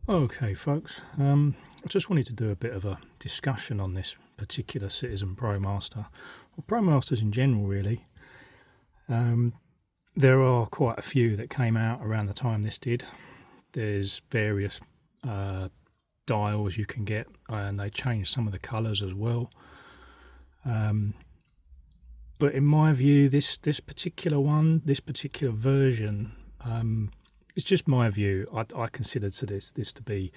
Okay, folks, I just wanted to do a bit of a discussion on this particular Citizen Promaster, or Promasters in general, really. There are quite a few that came out around the time this did. There's various dials you can get, and they changed some of the colours as well. But in my view, this particular one, this particular version, it's just my view. I consider this to be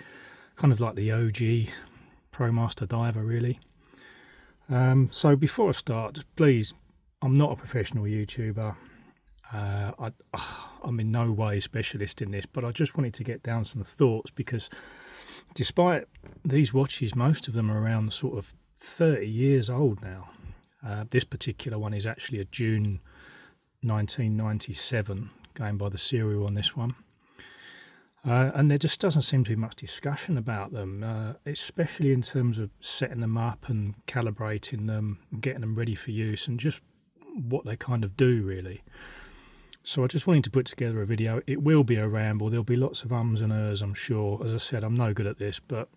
kind of like the OG Promaster diver, really. So before I start, please, I'm not a professional YouTuber. I'm in no way specialist in this, but I just wanted to get down some thoughts because despite these watches, most of them are around sort of 30 years old now. This particular one is actually a June 1997, going by the serial on this one. And there just doesn't seem to be much discussion about them, especially in terms of setting them up and calibrating them, and getting them ready for use, and just what they kind of do, really. So I just wanted to put together a video. It will be a ramble. There'll be lots of ums and ers, I'm sure. As I said, I'm no good at this, but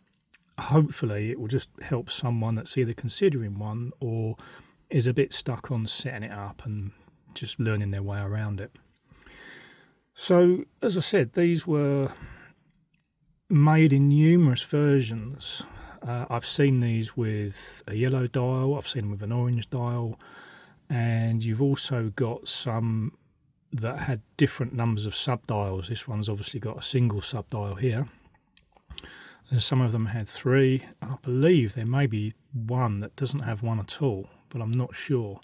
hopefully it will just help someone that's either considering one or is a bit stuck on setting it up and just learning their way around it. So, as I said, these were made in numerous versions. I've seen these with a yellow dial, I've seen them with an orange dial, and you've also got some that had different numbers of subdials. This one's obviously got a single subdial here. And some of them had 3, and I believe there may be one that doesn't have one at all, but I'm not sure.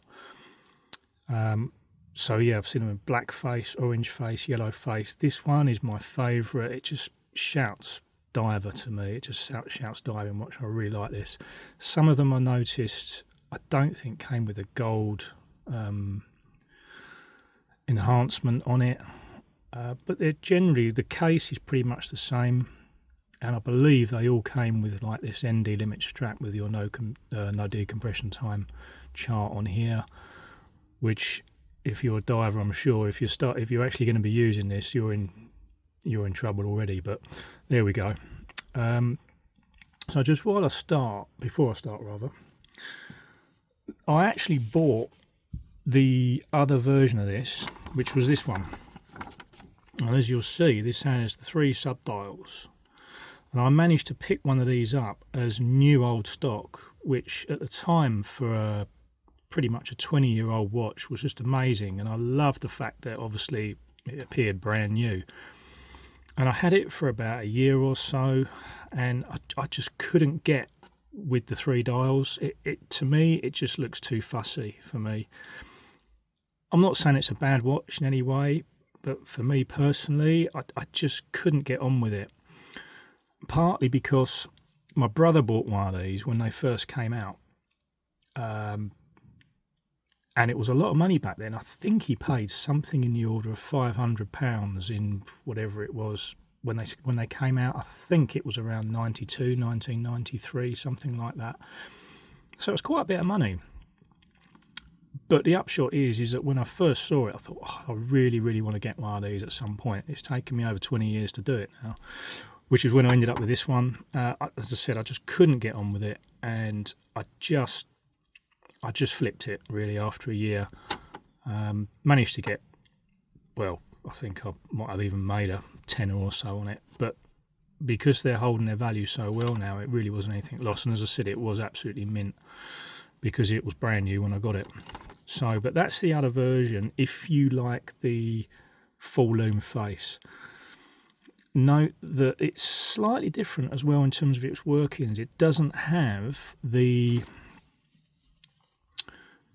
So yeah, I've seen them in black face, orange face, yellow face. This one is my favourite. It just shouts diver to me. It just shouts diving watch. I really like this. Some of them I noticed I don't think came with a gold enhancement on it, but they're generally, the case is pretty much the same, and I believe they all came with like this ND limit strap with your no decompression time chart on here, which, if you're a diver, I'm sure if you're actually going to be using this, you're in trouble already. But there we go. So just before I start, I actually bought the other version of this, which was this one. And as you'll see, this has the 3 subdials. And I managed to pick one of these up as new old stock, which at the time for pretty much a 20-year-old watch was just amazing. And I love the fact that obviously it appeared brand new. And I had it for about a year or so, and I just couldn't get with the 3 dials. To me, it just looks too fussy for me. I'm not saying it's a bad watch in any way, but for me personally, I just couldn't get on with it. Partly because my brother bought one of these when they first came out. And it was a lot of money back then. I think he paid something in the order of £500 in whatever it was when they came out. I think it was around 1993, something like that. So it was quite a bit of money. But the upshot is that when I first saw it, I thought, I really, really want to get one of these at some point. It's taken me over 20 years to do it now, which is when I ended up with this one. As I said, I just couldn't get on with it, and I just flipped it really after a year. Managed to get, well, I think I might have even made a tenner or so on it, but because they're holding their value so well now, it really wasn't anything lost. And as I said, it was absolutely mint because it was brand new when I got it. So, but that's the other version. If you like the full lume face, note that it's slightly different as well in terms of its workings. It doesn't have the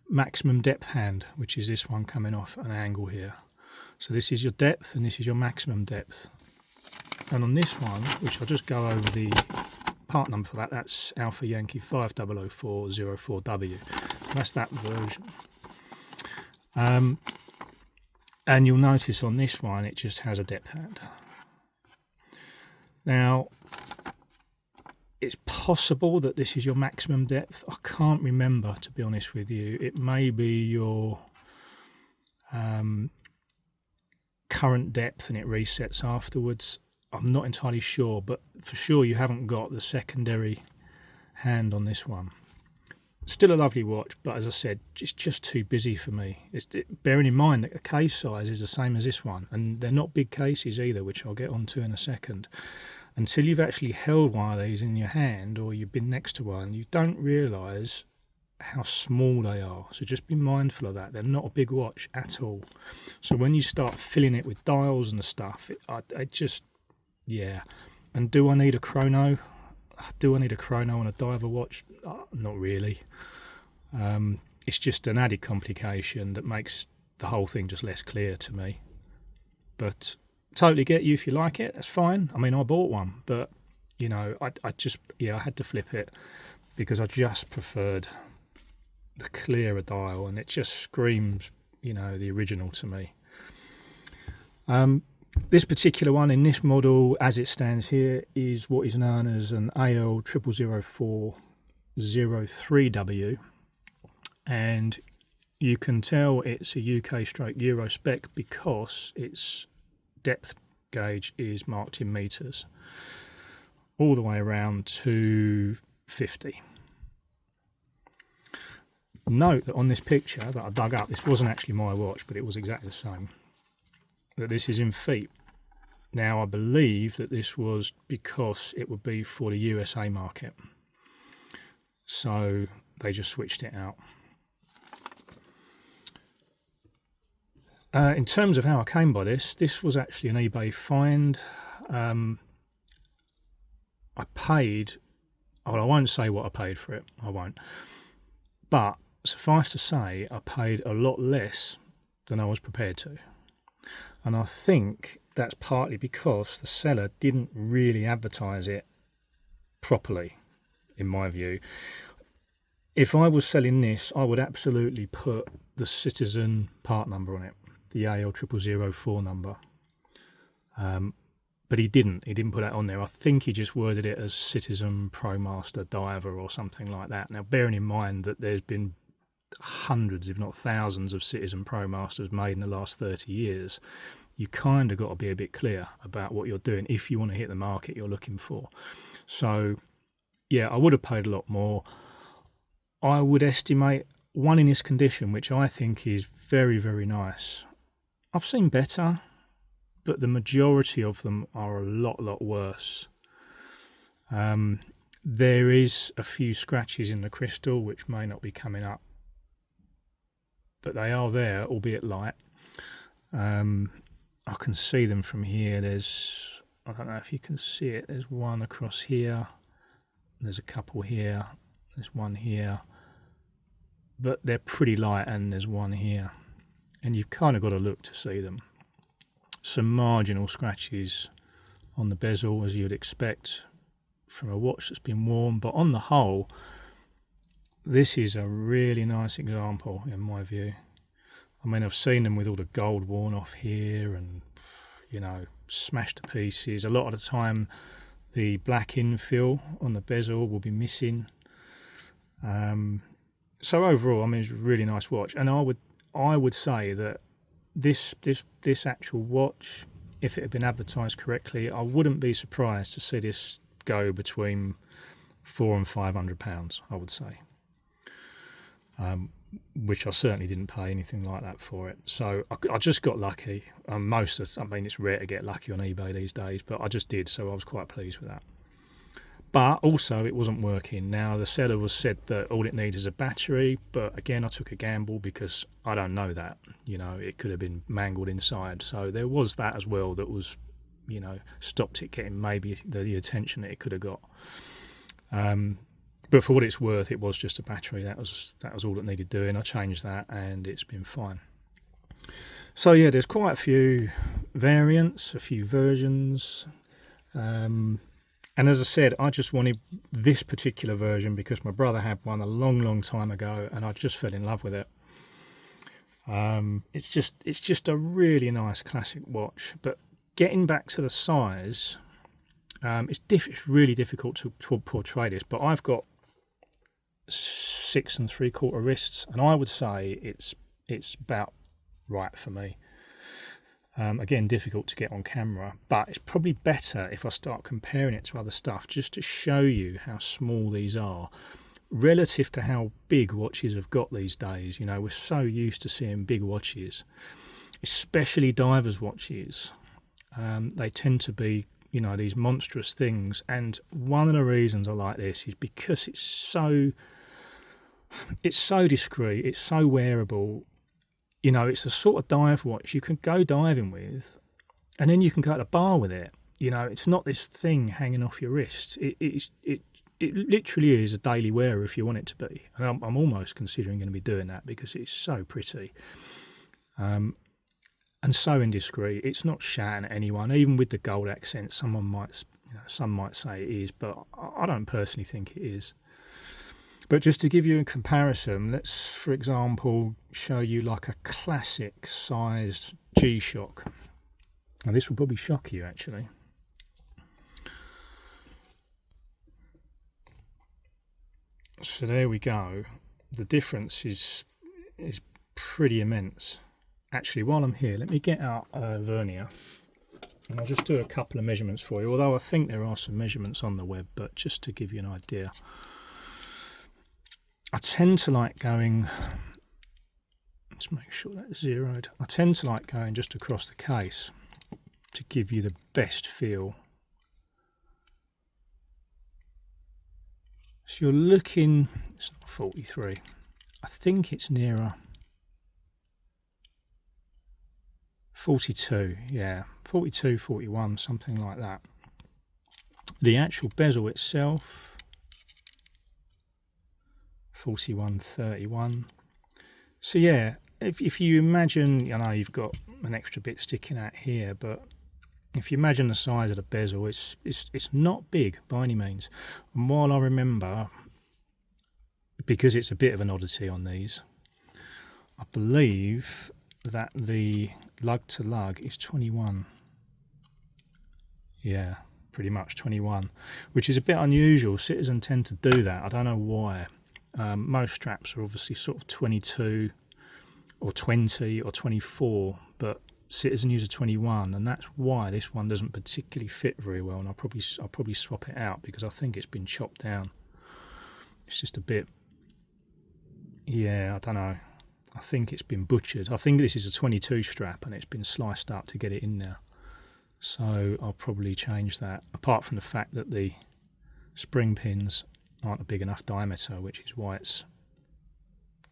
maximum depth hand, which is this one coming off an angle here. So this is your depth and this is your maximum depth. And on this one, which I'll just go over the part number for that, that's Alpha Yankee 50004-03W. That's that version. And you'll notice on this one it just has a depth hand. Now, it's possible that this is your maximum depth. I can't remember, to be honest with you. It may be your current depth and it resets afterwards. I'm not entirely sure, but for sure you haven't got the secondary hand on this one. Still a lovely watch, but as I said, it's just too busy for me. Bearing in mind that the case size is the same as this one, and they're not big cases either, which I'll get onto in a second. Until you've actually held one of these in your hand or you've been next to one, you don't realise how small they are. So just be mindful of that. They're not a big watch at all. So when you start filling it with dials and stuff, it just, yeah. And do I need a chrono? Do I need a chrono on a diver watch? Not really. It's just an added complication that makes the whole thing just less clear to me. But totally get you if you like it. That's fine. I mean, I bought one, but you know, I had to flip it because I just preferred the clearer dial, and it just screams, you know, the original to me. This particular one in this model, as it stands here, is what is known as an AL0004-03W, and you can tell it's a UK/Euro spec because its depth gauge is marked in meters, all the way around to 50. Note that on this picture that I dug up, this wasn't actually my watch, but it was exactly the same, that this is in feet. Now I believe that this was because it would be for the USA market, so they just switched it out. In terms of how I came by this was actually an eBay find. I paid, well, I won't say what I paid for it, I won't, but suffice to say I paid a lot less than I was prepared to. And I think that's partly because the seller didn't really advertise it properly, in my view. If I was selling this, I would absolutely put the Citizen part number on it, the AL0004 number. But he didn't put that on there. I think he just worded it as Citizen Promaster Diver or something like that. Now, bearing in mind that there's been hundreds, if not thousands, of Citizen Promasters made in the last 30 years, you kind of got to be a bit clear about what you're doing if you want to hit the market you're looking for. So, yeah, I would have paid a lot more. I would estimate one in this condition, which I think is very, very nice. I've seen better, but the majority of them are a lot worse. There is a few scratches in the crystal which may not be coming up, but they are there, albeit light. I can see them from here. There's, I don't know if you can see it, there's one across here, there's a couple here, there's one here, but they're pretty light, and there's one here, and you've kind of got to look to see them. Some marginal scratches on the bezel, as you'd expect from a watch that's been worn, but on the whole, this is a really nice example in my view. I mean, I've seen them with all the gold worn off here and, you know, smashed to pieces. A lot of the time the black infill on the bezel will be missing. So overall, I mean, it's a really nice watch, and I would say that this actual watch, if it had been advertised correctly, I wouldn't be surprised to see this go between £400 and £500, I would say. Which I certainly didn't pay anything like that for it. So I just got lucky. I mean, it's rare to get lucky on eBay these days, but I just did, so I was quite pleased with that. But also, it wasn't working. Now, the seller was said that all it needs is a battery, but again, I took a gamble because I don't know that. You know, it could have been mangled inside. So there was that as well that was, you know, stopped it getting maybe the attention that it could have got. But for what it's worth, it was just a battery. That was all it needed doing. I changed that, and it's been fine. So yeah, there's quite a few variants, a few versions. And as I said, I just wanted this particular version because my brother had one a long time ago, and I just fell in love with it. It's just a really nice classic watch. But getting back to the size, it's really difficult to portray this. But I've got 6 3/4 wrists, and I would say it's about right for me. Again, difficult to get on camera, but it's probably better if I start comparing it to other stuff, just to show you how small these are relative to how big watches have got these days. You know, we're so used to seeing big watches, especially divers watches. They tend to be, you know, these monstrous things, and one of the reasons I like this is because it's so discreet, it's so wearable. You know, it's the sort of dive watch you can go diving with, and then you can go to the bar with it. You know, it's not this thing hanging off your wrist. It literally is a daily wearer if you want it to be. And I'm almost considering going to be doing that because it's so pretty, and so indiscreet. It's not shouting at anyone, even with the gold accent. Some might say it is, but I don't personally think it is. But just to give you a comparison, let's, for example, show you like a classic sized G-Shock. Now this will probably shock you actually. So there we go. The difference is pretty immense. Actually, while I'm here, let me get out a vernier and I'll just do a couple of measurements for you, although I think there are some measurements on the web, but just to give you an idea. I tend to like going, let's make sure that's zeroed. I tend to like going just across the case to give you the best feel. So you're looking, it's not 43, I think it's nearer 42, yeah, 42, 41, something like that. The actual bezel itself, 41, 31. So yeah, if you imagine, I know you've got an extra bit sticking out here, but if you imagine the size of the bezel, it's not big by any means. And while I remember, because it's a bit of an oddity on these, I believe that the lug to lug is 21. Yeah, pretty much 21, which is a bit unusual. Citizen tend to do that. I don't know why. Most straps are obviously sort of 22 or 20 or 24, but Citizen use a 21, and that's why this one doesn't particularly fit very well. And I'll probably swap it out because I think it's been chopped down. It's just a bit, yeah, I don't know. I think it's been butchered. I think this is a 22 strap and it's been sliced up to get it in there. So I'll probably change that, apart from the fact that the spring pins aren't a big enough diameter, which is why it's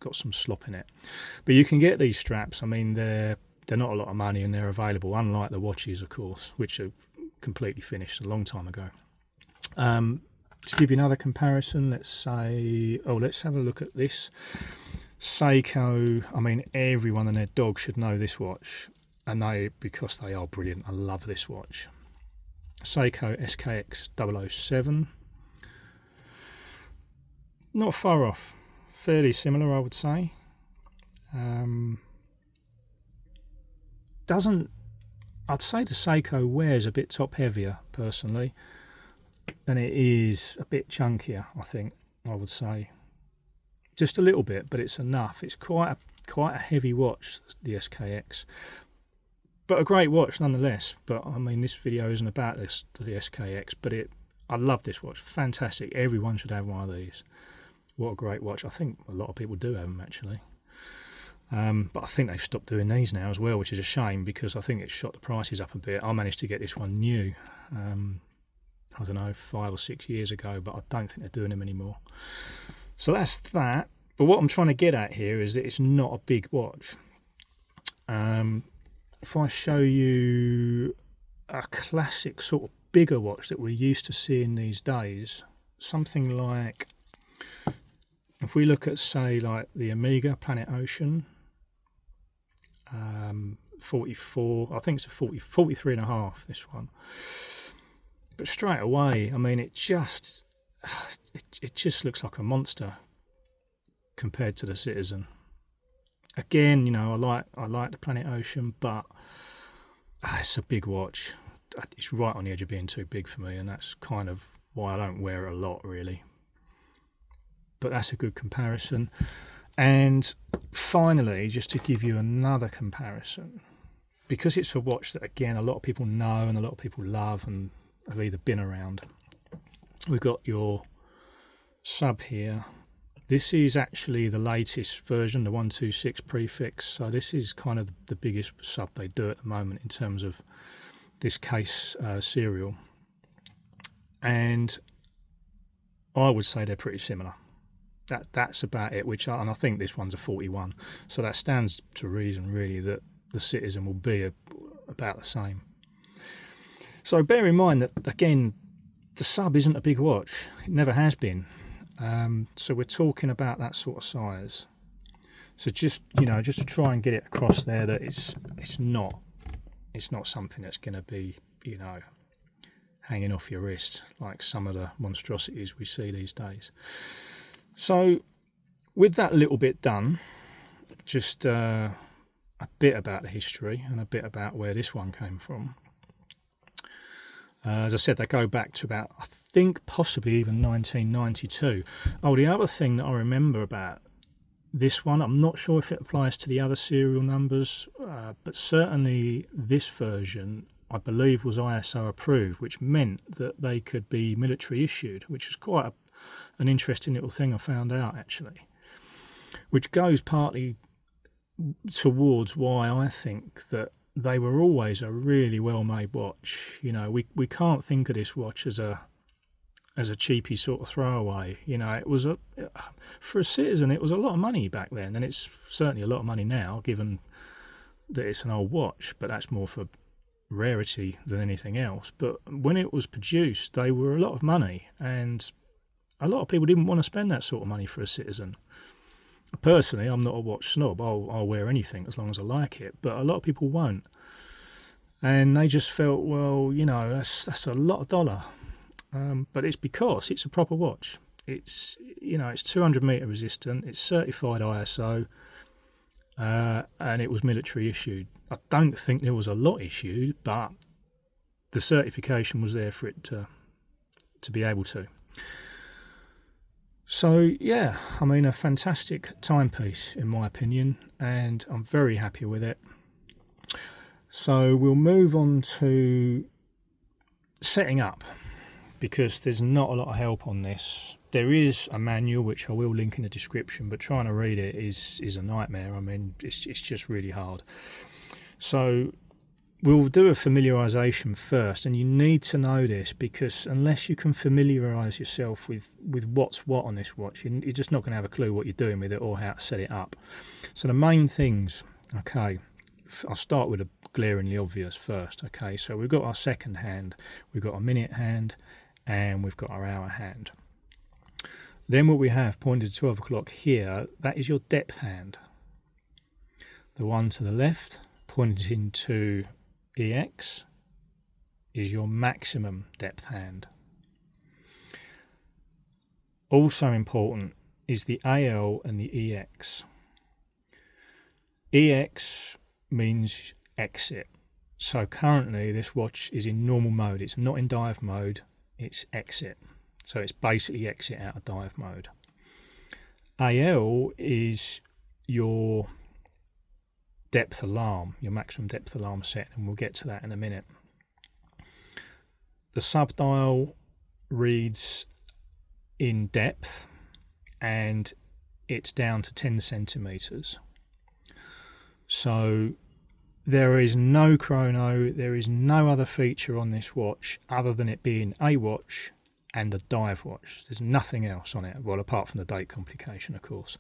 got some slop in it. But you can get these straps. I mean, they're not a lot of money and they're available, unlike the watches, of course, which are completely finished a long time ago. To give you another comparison, let's say, let's have a look at this. Seiko, I mean, everyone and their dog should know this watch, and because they are brilliant. I love this watch. Seiko SKX 007. Not far off, fairly similar, I would say. I'd say the Seiko wears a bit top heavier personally, and it is a bit chunkier, I think, I would say. Just a little bit, but it's enough. It's quite a heavy watch, the SKX, but a great watch nonetheless. But I mean, this video isn't about the SKX, but I love this watch. Fantastic. Everyone should have one of these. What a great watch. I think a lot of people do have them actually. But I think they've stopped doing these now as well, which is a shame because I think it's shot the prices up a bit. I managed to get this one new, I don't know, 5 or 6 years ago, but I don't think they're doing them anymore. So that's that. But what I'm trying to get at here is that it's not a big watch. If I show you a classic sort of bigger watch that we're used to seeing these days, something like, if we look at, say, like the Omega Planet Ocean, 44, I think it's a 43 and a half, this one. But straight away, I mean, it just looks like a monster compared to the Citizen. Again, you know, I like the Planet Ocean, but it's a big watch. It's right on the edge of being too big for me, and that's kind of why I don't wear it a lot, really. But that's a good comparison. And finally, just to give you another comparison, because it's a watch that, again, a lot of people know and a lot of people love and have either been around. We've got your sub here. This is actually the latest version, the 126 prefix. So this is kind of the biggest sub they do at the moment in terms of this case serial. And I would say they're pretty similar. That's about it. And I think this one's a 41. So that stands to reason, really, that the Citizen will be about the same. So bear in mind that, again, the sub isn't a big watch. It never has been. So we're talking about that sort of size. So just to try and get it across there that it's not something that's going to be, hanging off your wrist like some of the monstrosities we see these days. So with that little bit done, just a bit about the history and a bit about where this one came from. As I said, they go back to about, I think, possibly even 1992. Oh, the other thing that I remember about this one, I'm not sure if it applies to the other serial numbers, but certainly this version, I believe, was ISO approved, which meant that they could be military issued, which is quite an interesting little thing I found out, actually, which goes partly towards why I think that they were always a really well-made watch. We can't think of this watch as a cheapy sort of throwaway. It was for a Citizen, it was a lot of money back then, and it's certainly a lot of money now, given that it's an old watch. But that's more for rarity than anything else. But when it was produced, they were a lot of money, and a lot of people didn't want to spend that sort of money for a Citizen. Personally, I'm not a watch snob. I'll wear anything as long as I like it, but a lot of people won't, and they just felt, well, that's a lot of dollar. But it's because it's a proper watch. It's 200 meter resistant. It's certified ISO, and it was military issued. I don't think there was a lot issued, but the certification was there for it to be able to. So yeah, a fantastic timepiece in my opinion, and I'm very happy with it. So we'll move on to setting up, because there's not a lot of help on this. There is a manual which I will link in the description, but trying to read it is a nightmare. It's just really hard. So we'll do a familiarisation first, and you need to know this, because unless you can familiarise yourself with what's what on this watch, you're just not going to have a clue what you're doing with it or how to set it up. So the main things, okay, I'll start with the glaringly obvious first. Okay, so we've got our second hand, we've got our minute hand, and we've got our hour hand. Then what we have pointed to 12 o'clock here, that is your depth hand. The one to the left, pointing to EX, is your maximum depth hand. Also important is the AL and the EX. EX means exit. So currently this watch is in normal mode. It's not in dive mode, it's exit. So it's basically exit out of dive mode. AL is your depth alarm, your maximum depth alarm set, and we'll get to that in a minute. The sub dial reads in depth, and it's down to 10 centimeters. So there is no chrono, there is no other feature on this watch other than it being a watch and a dive watch. There's nothing else on it, well, apart from the date complication, of course.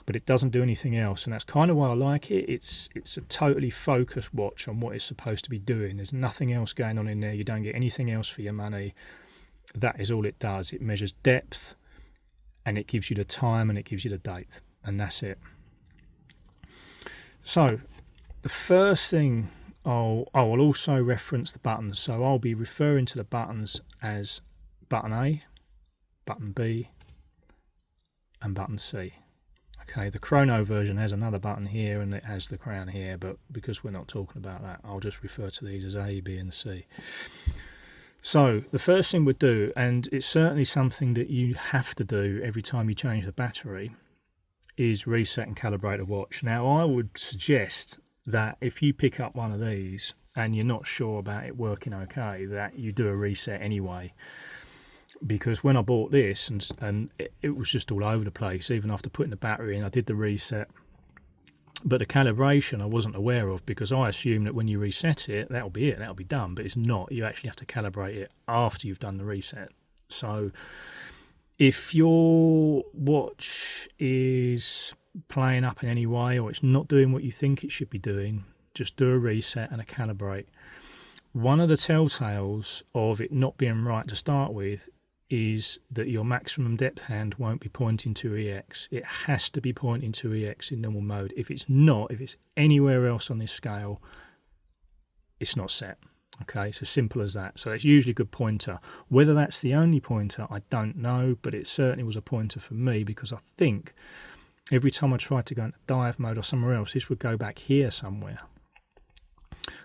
But it doesn't do anything else, and that's kind of why I like it. It's a totally focused watch on what it's supposed to be doing. There's nothing else going on in there. You don't get anything else for your money. That is all it does. It measures depth, and it gives you the time, and it gives you the date, and that's it. So the first thing, I'll also reference the buttons. So I'll be referring to the buttons as button A, button B, and button C. Okay, the chrono version has another button here and it has the crown here, but because we're not talking about that, I'll just refer to these as A, B, and C. So the first thing we'd do, and it's certainly something that you have to do every time you change the battery, is reset and calibrate a watch. Now I would suggest that if you pick up one of these and you're not sure about it working okay, that you do a reset anyway. Because when I bought this and it was just all over the place, even after putting the battery in, I did the reset. But the calibration I wasn't aware of, because I assumed that when you reset it, that'll be it, that'll be done. But it's not. You actually have to calibrate it after you've done the reset. So if your watch is playing up in any way, or it's not doing what you think it should be doing, just do a reset and a calibrate. One of the telltales of it not being right to start with is that your maximum depth hand won't be pointing to EX. It has to be pointing to EX in normal mode. If it's not, if it's anywhere else on this scale, it's not set. Okay, it's as simple as that. So it's usually a good pointer. Whether that's the only pointer, I don't know, but it certainly was a pointer for me, because I think every time I tried to go into dive mode or somewhere else, this would go back here somewhere.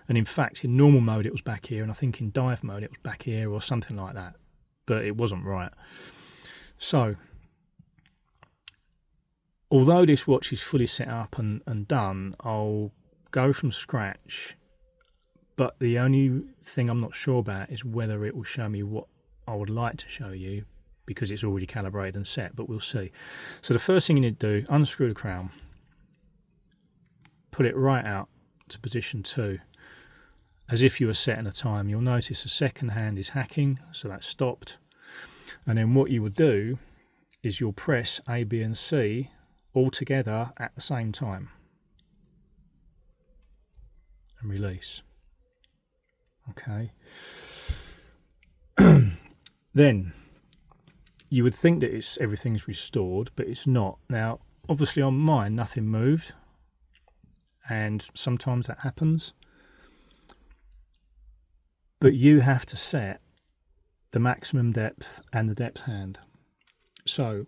And in fact, in normal mode, it was back here, and I think in dive mode, it was back here or something like that. But it wasn't right. So, although this watch is fully set up and done, I'll go from scratch. But the only thing I'm not sure about is whether it will show me what I would like to show you, because it's already calibrated and set, but we'll see. So the first thing you need to do, unscrew the crown, put it right out to position 2, as if you were setting a time. You'll notice the second hand is hacking, so that's stopped. And then what you will do is you'll press A, B and C all together at the same time and release. Okay. Then you would think that everything's restored, but it's not. Now, obviously on mine, nothing moved, and sometimes that happens. But you have to set the maximum depth and the depth hand. So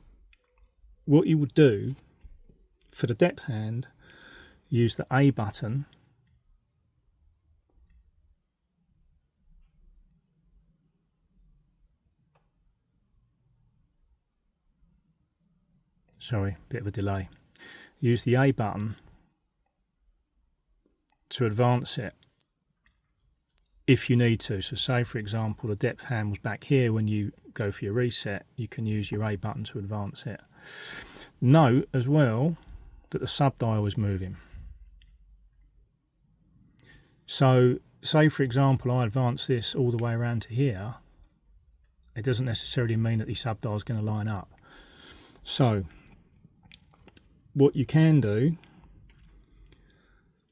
what you would do for the depth hand, use the A button sorry, bit of a delay. Use the A button to advance it if you need to. So say, for example, the depth hand was back here when you go for your reset, you can use your A button to advance it. Note as well that the sub-dial is moving. So say, for example, I advance this all the way around to here, it doesn't necessarily mean that the sub-dial is going to line up. So what you can do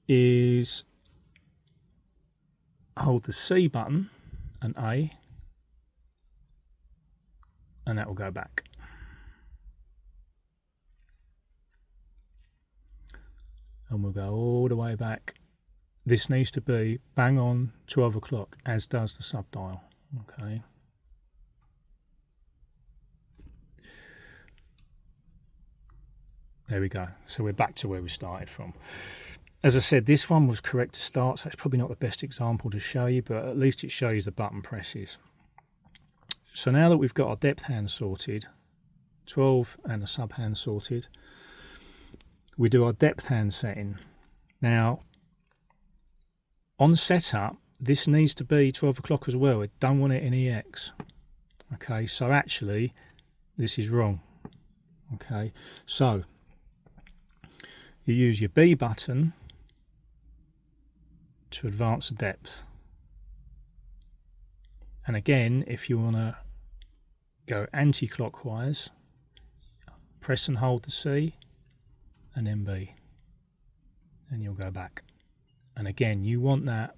is hold the C button and A, and that will go back. And we'll go all the way back. This needs to be bang on 12 o'clock, as does the sub-dial. Okay. There we go. So we're back to where we started from. As I said, this one was correct to start, so it's probably not the best example to show you, but at least it shows the button presses. So now that we've got our depth hand sorted, 12 and a sub hand sorted, we do our depth hand setting. Now, on setup, this needs to be 12 o'clock as well. I don't want it in EX. Okay, so actually, this is wrong. Okay, so you use your B button to advance the depth. And again, if you want to go anti-clockwise, press and hold the C and then B, and you'll go back. And again, you want that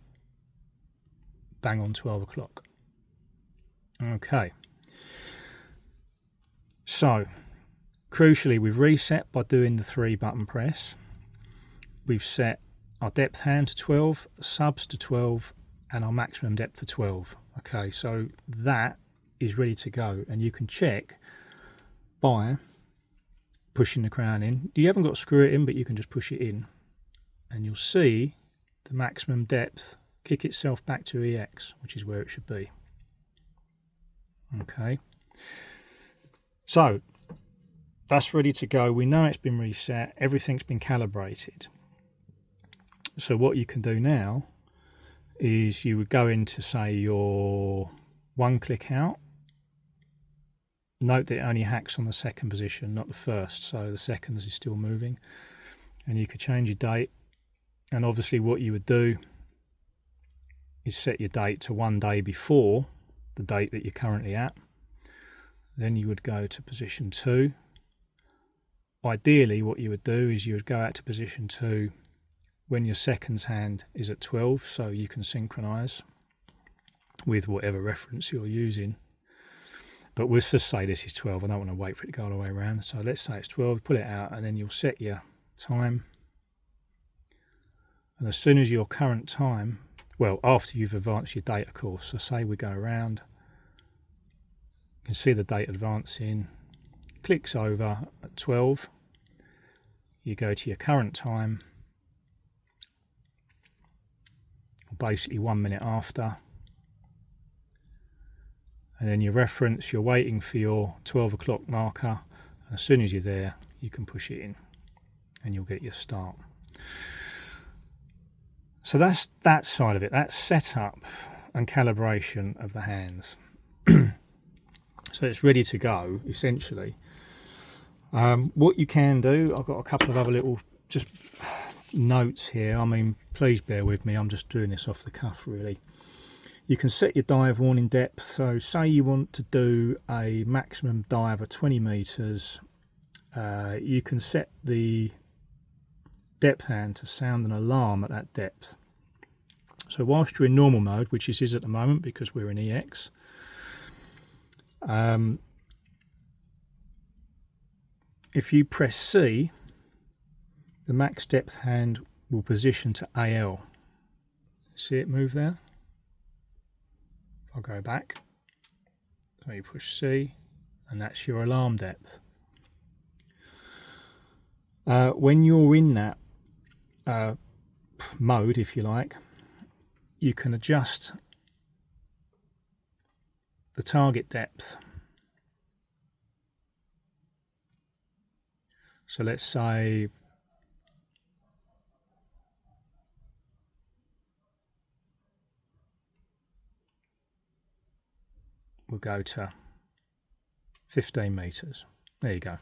bang on 12 o'clock. Okay. So, crucially, we've reset by doing the 3 button press. We've set our depth hand to 12, subs to 12, and our maximum depth to 12. Okay, so that is ready to go, and you can check by pushing the crown in. You haven't got to screw it in, but you can just push it in, and you'll see the maximum depth kick itself back to EX, which is where it should be. Okay, so that's ready to go. We know it's been reset, everything's been calibrated. So what you can do now is you would go into, say, your one click out. Note that it only hacks on the second position, not the first, so the seconds is still moving. And you could change your date, and obviously what you would do is set your date to 1 day before the date that you're currently at. Then you would go to position 2. Ideally what you would do is you would go out to position 2 when your seconds hand is at 12, so you can synchronize with whatever reference you're using. But we'll just say this is 12. I don't want to wait for it to go all the way around. So let's say it's 12, put it out, and then you'll set your time. And as soon as your current time, well, after you've advanced your date, of course, so say we go around, you can see the date advancing, clicks over at 12, you go to your current time, basically 1 minute after, and then your reference, you're waiting for your 12 o'clock marker, and as soon as you're there you can push it in and you'll get your start. So that's that side of it, that's setup and calibration of the hands. So it's ready to go essentially. What you can do, I've got a couple of other little just notes here. I mean, please bear with me, I'm just doing this off the cuff really. You can set your dive warning depth. So say you want to do a maximum dive of 20 meters, you can set the depth hand to sound an alarm at that depth. So whilst you're in normal mode, which this is at the moment because we're in EX, if you press C, the max depth hand will position to AL. See it move there? I'll go back. So you push C, and that's your alarm depth. When you're in that mode, if you like, you can adjust the target depth. So let's say we'll go to 15 meters. There you go.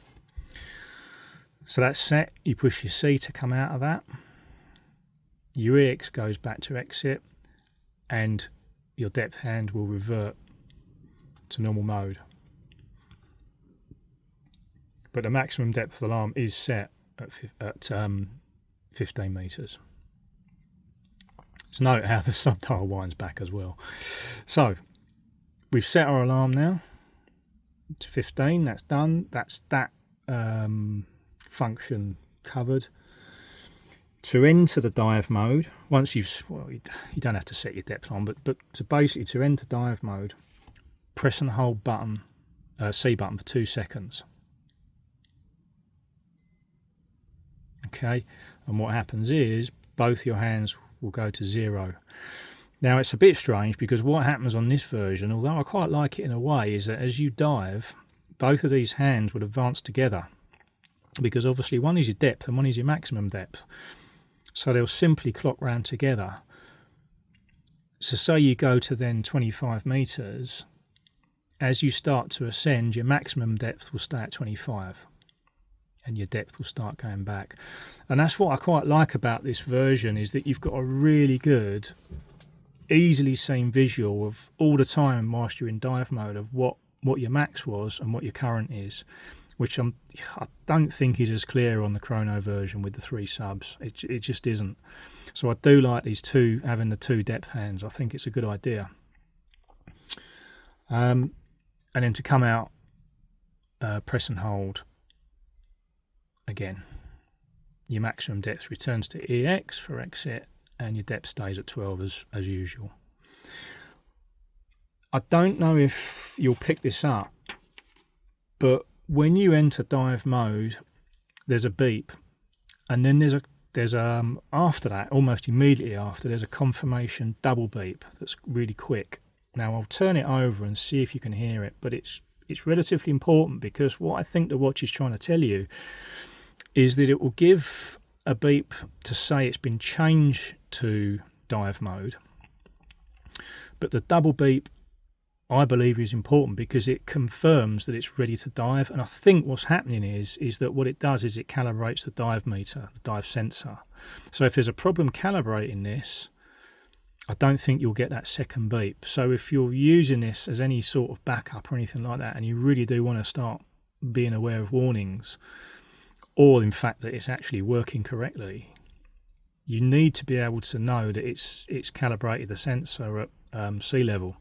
So that's set. You push your C to come out of that. Your EX goes back to exit, and your depth hand will revert to normal mode. But the maximum depth alarm is set at 15 meters. So note how the subdial winds back as well. So we've set our alarm now to 15. That's done. That's that function covered. To enter the dive mode, once you've, well, you don't have to set your depth on, but to basically to enter dive mode, press and hold button, C button for 2 seconds. Okay, and what happens is both your hands will go to 0. Now it's a bit strange because what happens on this version, although I quite like it in a way, is that as you dive, both of these hands would advance together, because obviously one is your depth and one is your maximum depth. So they'll simply clock round together. So say you go to then 25 meters, as you start to ascend, your maximum depth will stay at 25 and your depth will start going back. And that's what I quite like about this version, is that you've got a really good, easily seen visual of all the time whilst you're in dive mode of what your max was and what your current is, which I don't think is as clear on the chrono version with the 3 subs. It just isn't. So I do like these two, having the 2 depth hands. I think it's a good idea. And then to come out, press and hold again. Your maximum depth returns to EX for exit, and your depth stays at 12 as usual. I don't know if you'll pick this up, but when you enter dive mode, there's a beep, and then there's after that, almost immediately after, there's a confirmation double beep that's really quick. Now I'll turn it over and see if you can hear it, but it's relatively important, because what I think the watch is trying to tell you is that it will give a beep to say it's been changed to dive mode, but the double beep I believe is important because it confirms that it's ready to dive. And I think what's happening is that what it does is it calibrates the dive meter, the dive sensor. So if there's a problem calibrating this, I don't think you'll get that second beep. So if you're using this as any sort of backup or anything like that, and you really do want to start being aware of warnings, or in fact that it's actually working correctly, you need to be able to know that it's calibrated the sensor at sea level.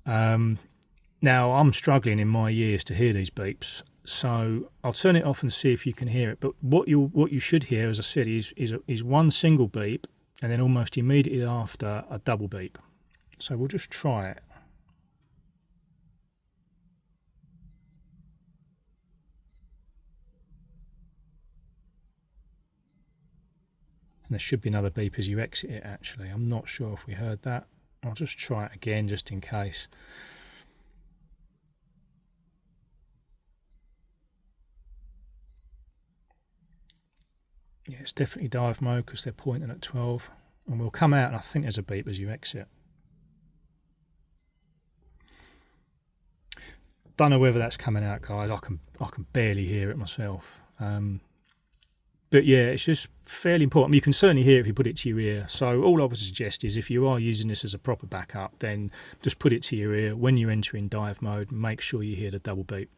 Now I'm struggling in my ears to hear these beeps, so I'll turn it off and see if you can hear it. But what you should hear, as I said, is one single beep, and then almost immediately after a double beep. So we'll just try it. And there should be another beep as you exit it, actually. I'm not sure if we heard that. I'll just try it again just in case. Yeah, it's definitely dive mode because they're pointing at 12. And we'll come out and I think there's a beep as you exit. Don't know whether that's coming out, guys. I can barely hear it myself. But yeah, it's just fairly important. You can certainly hear it if you put it to your ear. So all I would suggest is if you are using this as a proper backup, then just put it to your ear. When you enter in dive mode, make sure you hear the double beep.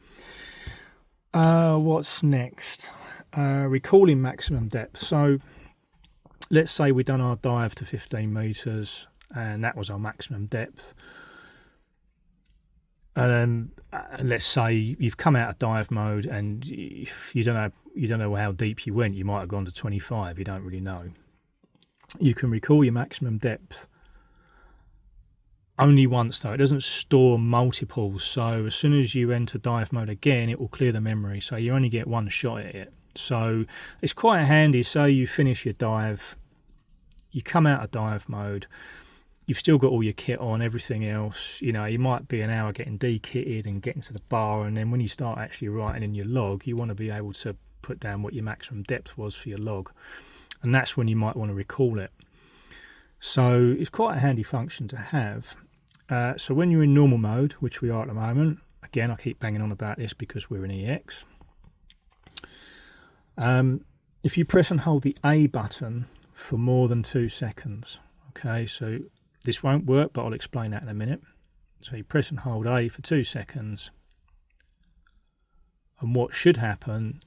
What's next? Recalling maximum depth. So let's say we've done our dive to 15 meters and that was our maximum depth. And let's say you've come out of dive mode and you don't know how deep you went. You might have gone to 25. You don't really know. You can recall your maximum depth only once, though. It doesn't store multiples. So as soon as you enter dive mode again, it will clear the memory. So you only get one shot at it. So it's quite handy. So you finish your dive, you come out of dive mode. You've still got all your kit on, everything else. You know, you might be an hour getting de-kitted and getting to the bar, and then when you start actually writing in your log, you want to be able to put down what your maximum depth was for your log, and that's when you might want to recall it. So it's quite a handy function to have. So when you're in normal mode, which we are at the moment, again I keep banging on about this because we're in EX, if you press and hold the A button for more than 2 seconds, okay, so this won't work, but I'll explain that in a minute. So you press and hold A for 2 seconds, and what should happen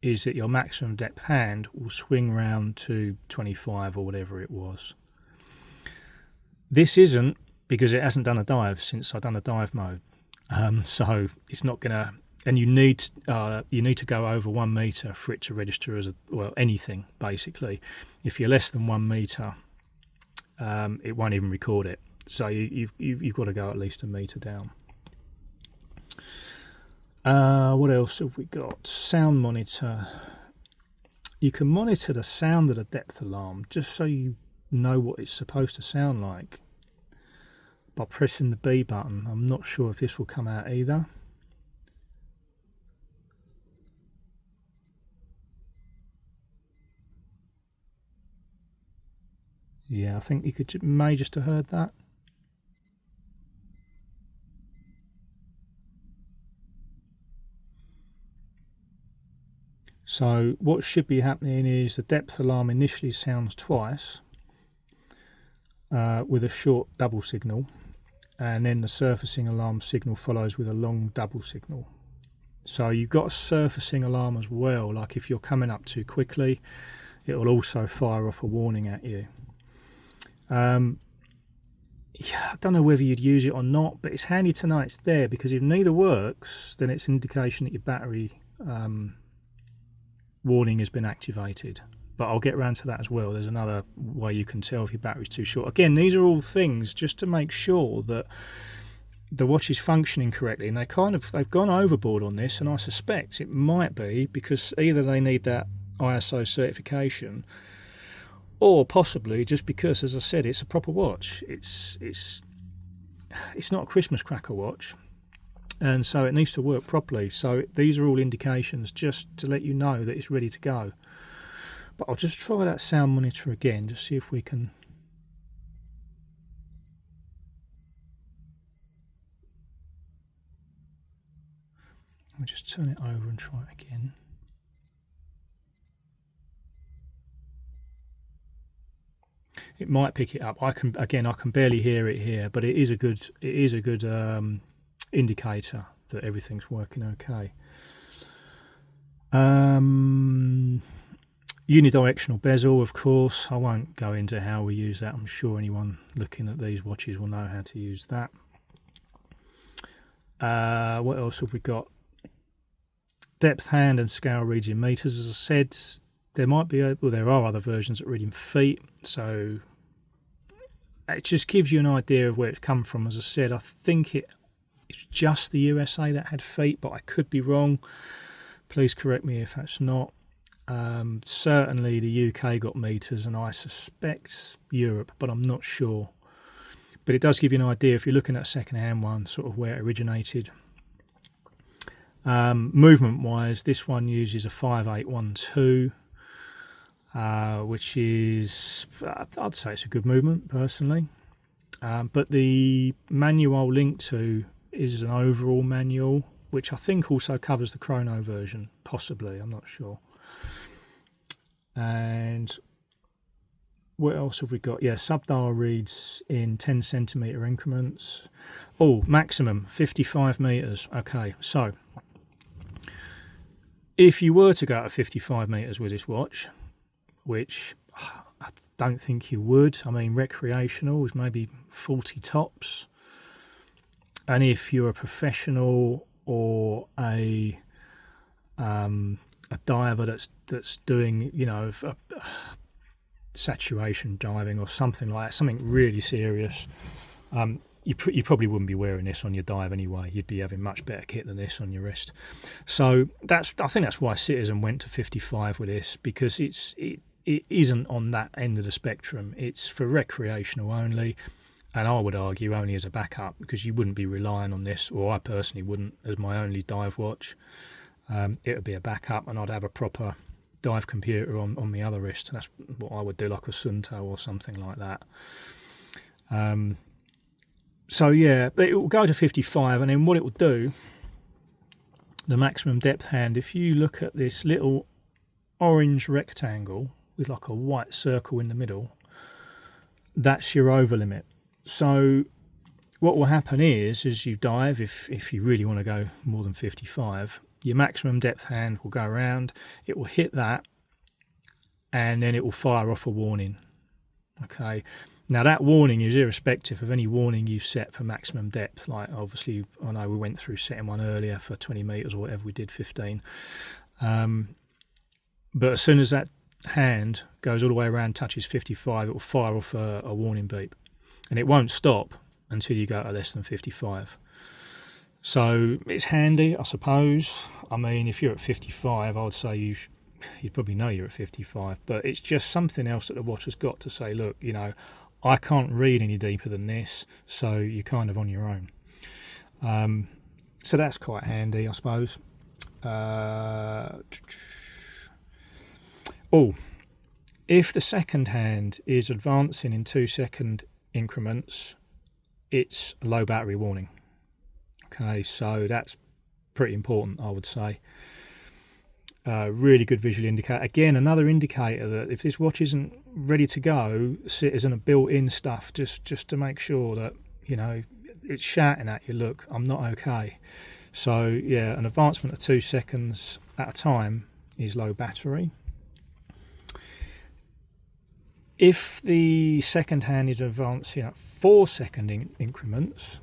is that your maximum depth hand will swing round to 25 or whatever it was. This isn't because it hasn't done a dive since I've done a dive mode. So it's not gonna, and you need to go over 1 meter for it to register as anything basically. If you're less than 1 meter, it won't even record it. So you've got to go at least 1 meter down. What else have we got? Sound monitor. You can monitor the sound of the depth alarm just so you know what it's supposed to sound like by pressing the B button. I'm not sure if this will come out either. Yeah, I think you may just have heard that. So what should be happening is the depth alarm initially sounds twice with a short double signal, and then the surfacing alarm signal follows with a long double signal. So you've got a surfacing alarm as well, like if you're coming up too quickly, it will also fire off a warning at you. Yeah, I don't know whether you'd use it or not, but it's handy to know it's there, because if neither works, then it's an indication that your battery warning has been activated. But I'll get around to that as well. There's another way you can tell if your battery's too short. Again, these are all things just to make sure that the watch is functioning correctly, and they've gone overboard on this, and I suspect it might be because either they need that ISO certification, or possibly just because, as I said, it's a proper watch. It's not a Christmas cracker watch. and so it needs to work properly. So these are all indications just to let you know that it's ready to go. But I'll just try that sound monitor again, just see if we can. I'll just turn it over and try it again. It might pick it up. I can barely hear it here, but it is a good indicator that everything's working okay. Unidirectional bezel, of course. I won't go into how we use that. I'm sure anyone looking at these watches will know how to use that. What else have we got? Depth hand and scale reads in meters. As I said, there are other versions that read in feet, so it just gives you an idea of where it's come from. As I said, I think it's just the USA that had feet, but I could be wrong. Please correct me if that's not. Certainly the UK got meters, and I suspect Europe, but I'm not sure. But it does give you an idea, if you're looking at a second-hand one, sort of where it originated. Movement wise, this one uses a 5812, which is, I'd say it's a good movement personally, but the manual I'll link to is an overall manual, which I think also covers the chrono version, possibly, I'm not sure. And what else have we got? Yeah, subdial reads in 10 centimetre increments. Oh, maximum 55 metres. Okay, so if you were to go to 55 metres with this watch, which I don't think you would, I mean recreational is maybe 40 tops, and if you're a professional or a diver that's doing, you know, saturation diving or something like that, something really serious, you probably wouldn't be wearing this on your dive anyway. You'd be having much better kit than this on your wrist. So I think that's why Citizen went to 55 with this, because it isn't on that end of the spectrum. It's for recreational only, and I would argue only as a backup, because you wouldn't be relying on this, or I personally wouldn't, as my only dive watch. It would be a backup, and I'd have a proper dive computer on my other wrist. That's what I would do, like a Sunto or something like that. So yeah, but it will go to 55, and then what it will do, the maximum depth hand, if you look at this little orange rectangle with like a white circle in the middle, that's your over limit. So what will happen is, as you dive, if you really want to go more than 55, your maximum depth hand will go around, it will hit that, and then it will fire off a warning. Okay, now that warning is irrespective of any warning you've set for maximum depth. Like, obviously, I know we went through setting one earlier for 20 metres or whatever we did, 15. But as soon as that hand goes all the way around, touches 55, it will fire off a warning beep, and it won't stop until you go to less than 55. So it's handy, I suppose. I mean, if you're at 55, I would say you'd probably know you're at 55, but it's just something else that the watch has got to say, look, you know, I can't read any deeper than this, so you're kind of on your own. So that's quite handy, I suppose. If the second hand is advancing in 2-second increments, it's a low battery warning. Okay, so that's pretty important, I would say. Really good visual indicator. Again, another indicator that if this watch isn't ready to go, Citizen a built-in stuff just to make sure that, you know, it's shouting at you, look, I'm not okay. So yeah, an advancement of 2 seconds at a time is low battery. If the second hand is advancing at 4-second increments,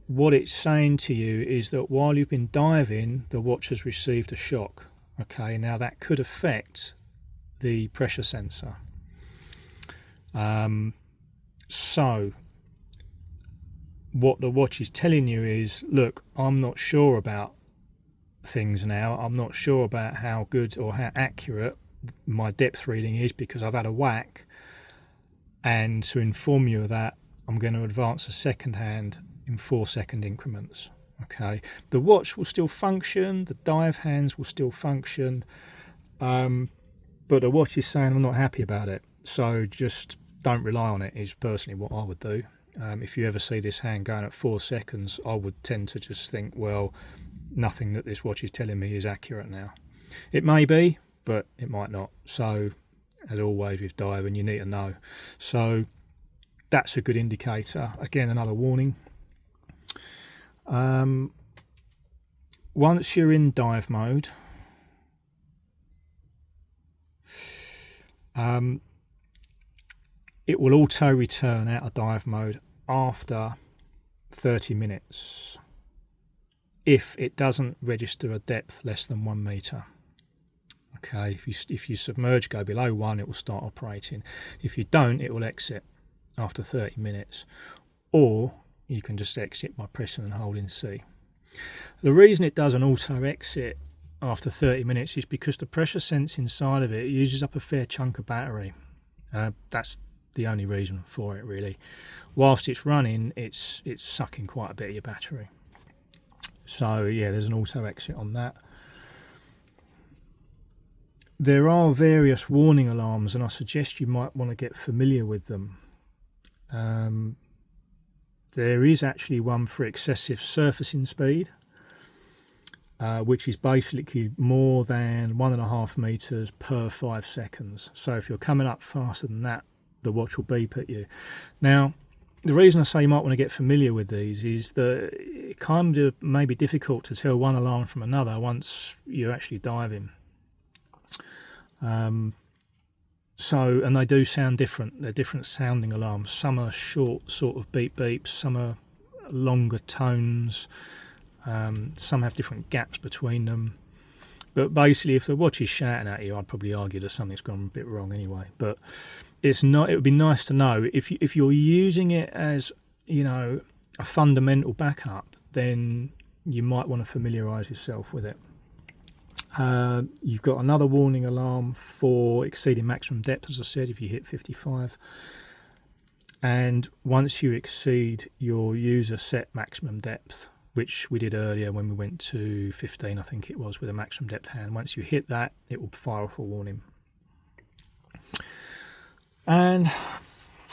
what it's saying to you is that while you've been diving, the watch has received a shock. Okay, now that could affect the pressure sensor. So what the watch is telling you is, look, I'm not sure about things now. I'm not sure about how good or how accurate my depth reading is, because I've had a whack, and to inform you of that, I'm going to advance a second hand in 4-second increments. Okay, the watch will still function, the dive hands will still function, but the watch is saying I'm not happy about it. So just don't rely on it, is personally what I would do. If you ever see this hand going at 4 seconds, I would tend to just think, well, nothing that this watch is telling me is accurate now. It may be, but it might not. So as always with diving, you need to know. So that's a good indicator. Again, another warning. Once you're in dive mode, it will auto return out of dive mode after 30 minutes if it doesn't register a depth less than 1 meter. Okay, if you submerge, go below 1, it will start operating. If you don't, it will exit after 30 minutes, or you can just exit by pressing and holding C. The reason it does an auto exit after 30 minutes is because the pressure sense inside of it uses up a fair chunk of battery. That's the only reason for it, really. Whilst it's running, it's sucking quite a bit of your battery. So yeah, there's an auto exit on that. There are various warning alarms, and I suggest you might want to get familiar with them. There is actually one for excessive surfacing speed, which is basically more than 1.5 meters per 5 seconds. So if you're coming up faster than that, the watch will beep at you. Now, the reason I say you might want to get familiar with these is that it kind of may be difficult to tell one alarm from another once you're actually diving. And they do sound different. They're different sounding alarms. Some are short sort of beep beeps, some are longer tones, some have different gaps between them. But basically, if the watch is shouting at you, I'd probably argue that something's gone a bit wrong anyway. But it's not. It would be nice to know if you're using it as, you know, a fundamental backup, then you might want to familiarise yourself with it. You've got another warning alarm for exceeding maximum depth, as I said, if you hit 55. And once you exceed your user set maximum depth, which we did earlier when we went to 15, I think it was, with a maximum depth hand, once you hit that, it will fire off a warning. And,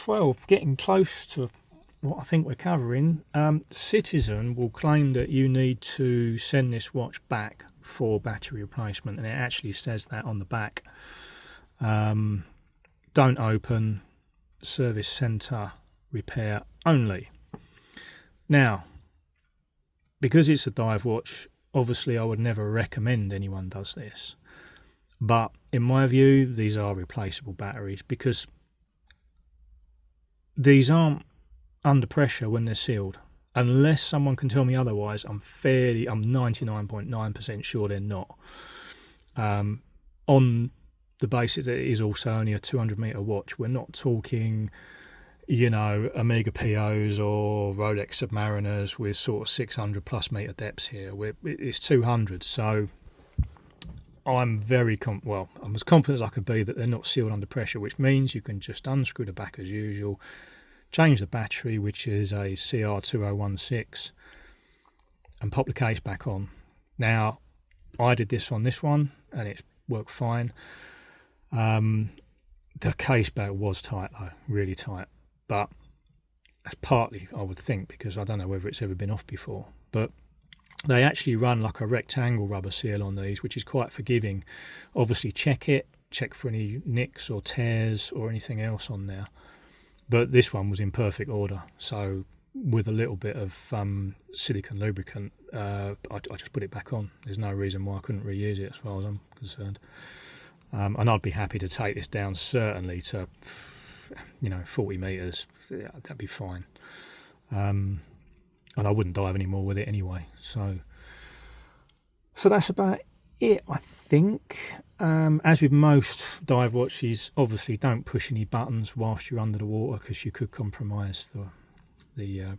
well, getting close to what I think we're covering, Citizen will claim that you need to send this watch back for battery replacement, and it actually says that on the back. Don't open, service centre, repair only. Now, because it's a dive watch, obviously I would never recommend anyone does this, but in my view these are replaceable batteries, because these aren't under pressure when they're sealed. Unless someone can tell me otherwise, I'm 99.9% sure they're not. On the basis that it is also only a 200 meter watch, we're not talking, you know, Omega POs or Rolex Submariners with sort of 600 plus meter depths here. It's 200, so I'm I'm as confident as I could be that they're not sealed under pressure, which means you can just unscrew the back as usual, change the battery, which is a CR2016, and pop the case back on. Now, I did this on this one and it worked fine. The case back was tight though, really tight, but that's partly, I would think, because I don't know whether it's ever been off before, but they actually run like a rectangle rubber seal on these, which is quite forgiving. Obviously check for any nicks or tears or anything else on there. But this one was in perfect order, so with a little bit of silicone lubricant, I just put it back on. There's no reason why I couldn't reuse it as far as I'm concerned. And I'd be happy to take this down certainly to, 40 metres. That'd be fine. And I wouldn't dive anymore with it anyway. So that's about it, I think. As with most dive watches, obviously don't push any buttons whilst you're under the water, because you could compromise the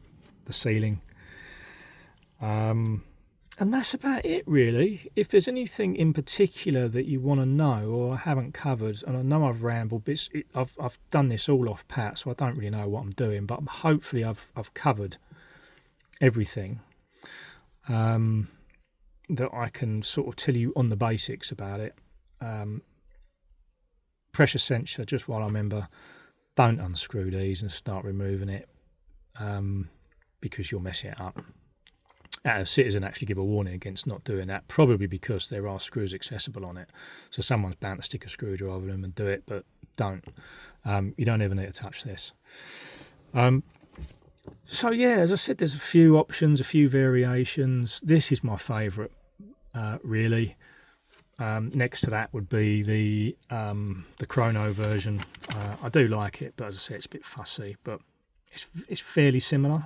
sealing. And that's about it, really. If there's anything in particular that you want to know or I haven't covered, and I know I've rambled, but I've done this all off pat, so I don't really know what I'm doing, but hopefully I've covered everything. that I can sort of tell you on the basics about it. Pressure sensor, just while I remember, don't unscrew these and start removing it, because you'll mess it up. Citizen actually give a warning against not doing that, probably because there are screws accessible on it, so someone's bound to stick a screwdriver in them and do it, but don't. You don't ever need to touch this. So yeah, as I said, there's a few options, a few variations. This is my favourite, really. Next to that would be the chrono version. I do like it, but as I said, it's a bit fussy, but it's fairly similar.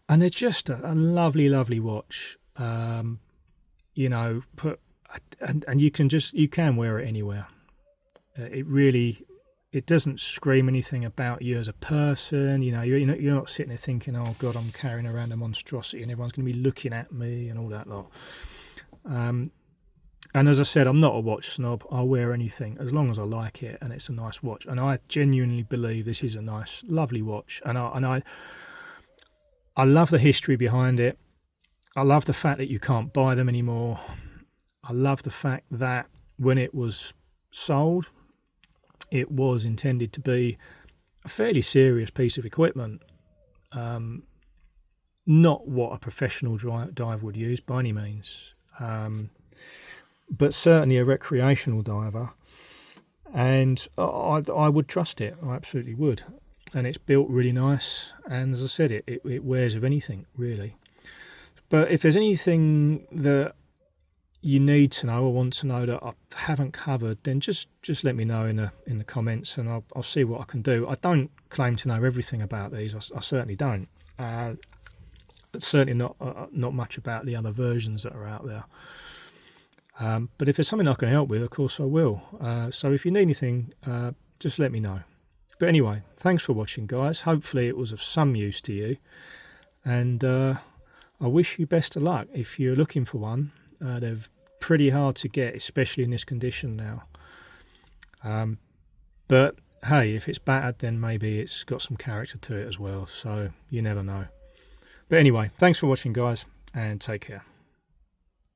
And they're just a lovely, lovely watch. You know, and you can wear it anywhere. It doesn't scream anything about you as a person. You know, you're not sitting there thinking, oh God, I'm carrying around a monstrosity and everyone's going to be looking at me and all that lot. And as I said, I'm not a watch snob. I'll wear anything as long as I like it and it's a nice watch. And I genuinely believe this is a nice, lovely watch. And I love the history behind it. I love the fact that you can't buy them anymore. I love the fact that when it was sold, it was intended to be a fairly serious piece of equipment. Not what a professional diver would use by any means, but certainly a recreational diver. And I would trust it. I absolutely would. And it's built really nice, and as I said, it wears of anything really. But if there's anything that you need to know or want to know that I haven't covered, then just let me know in the comments, and I'll see what I can do. I don't claim to know everything about these. I certainly don't. Certainly not much about the other versions that are out there. But if there's something I can help with, of course I will. So if you need anything, just let me know. But anyway, thanks for watching, guys. Hopefully it was of some use to you, and I wish you best of luck. If you're looking for one, they're pretty hard to get, especially in this condition now. But hey, if it's battered, then maybe it's got some character to it as well, so you never know. But anyway, thanks for watching, guys, and take care.